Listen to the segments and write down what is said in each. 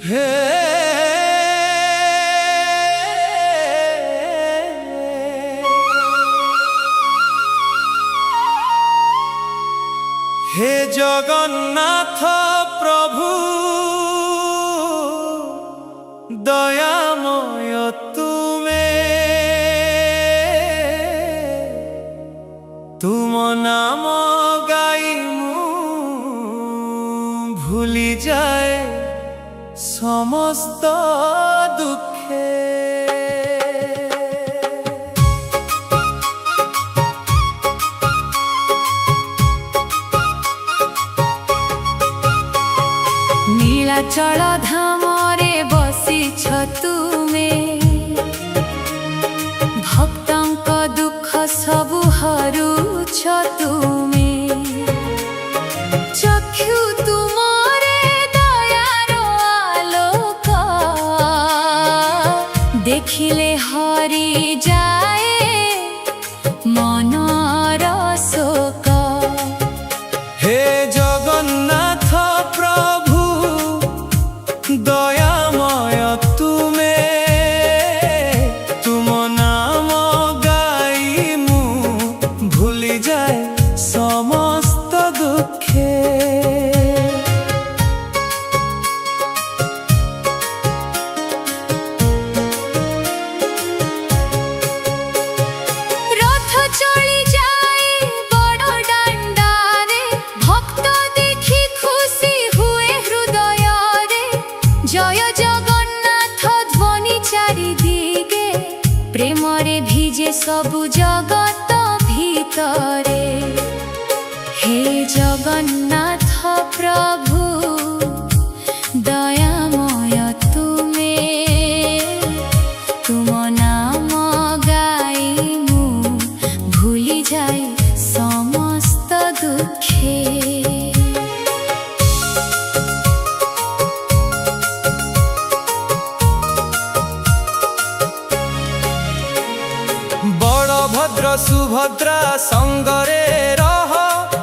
হে হে জগন্নাথ প্রভু দয়াময় তুমে তুম নাম গাই মু ভুলি যায় সমস্ত দুঃখে। नीलाचल धामरे बसिछ तुमे, भक्तंक दुख सबु हरुछ तुमे। चक्षु तुमरे दयार आलोक, देखिले हरि जाए मनर शोक। हे जगन्नाथ प्रभु दयामय तुमे, तुम नाम गाई मु भूली जाए समस्त दुखे। रथ चली जाए बड़ डांडारे, भक्त देखी खुशी हुए हृदय रे। जय जगन्नाथ ध्वनि चारिदिगे, प्रेम रे भिजे सबु जगत भीतरे। हे जगन्नाथ प्रभु दयामय तुमे, तुम नाम गाई मु भूली जाए समस्त दुखे। बलभद्र सुभद्रा संगरे रह,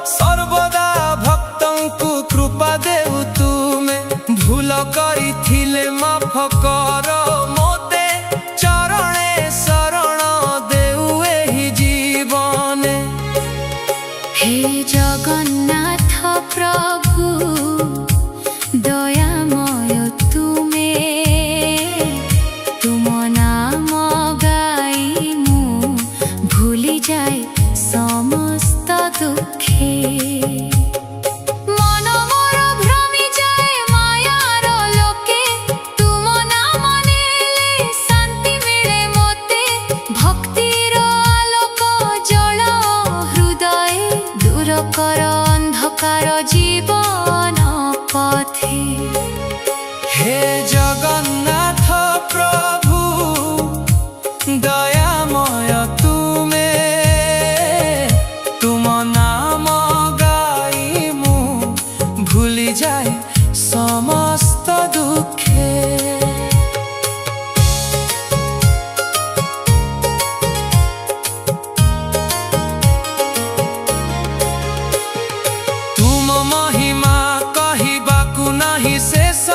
सर्वदा भक्तंकु कृपा देउ तुमे। भूल करिथिले माफ कर मोते, चरणे शरण देउ एहि जीवने। हे जगन्नाथ प्रभु दयामय तुमे, तुम नाम गाई मु भूली जाए समस्त दुखे। मन मोर भ्रमी जाए मायार लोके, तुम नाम नेले शांति मिले मोते। भक्तिर आलोक जल हृदय, दूर कर अंधकार जीवन पथे। हे जगन्नाथ प्रभु दयामय तुमे, तुम नाम गाई मु भूली जाए समस्त दुखे। तुम महिमा कहिबाकु नाही शेष,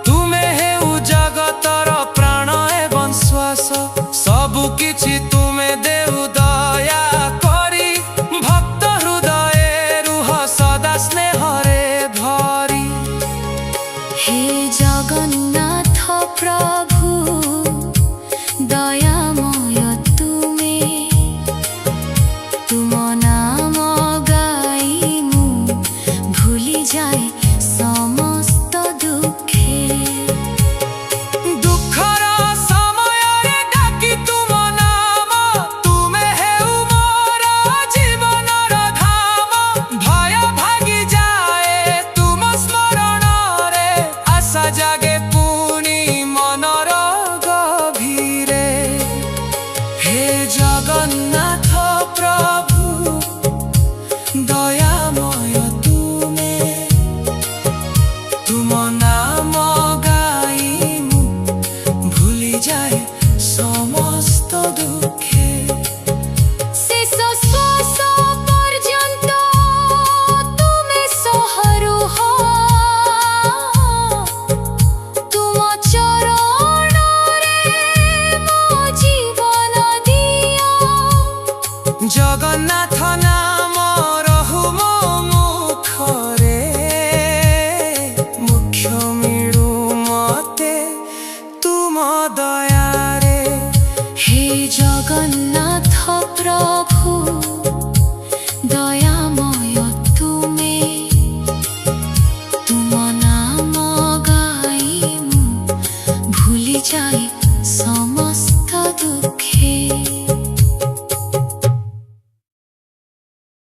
तुमे हेउ जगतर प्राण एवं श्वास। सबु किछि तुमे देउ दया करी, भक्त हृदय रुह सदा स्नेहरे भरी। हे जगन्नाथ प्रभु दयामय तुमे, तुम नाम गाई मु भूली जाए समस्त दुखे। दुखर समयरे डाकी तुम नाम, तुमे हेउ मोर जीवनर धाम। भय भागी जाए तुम स्मरण रे, आशा जागे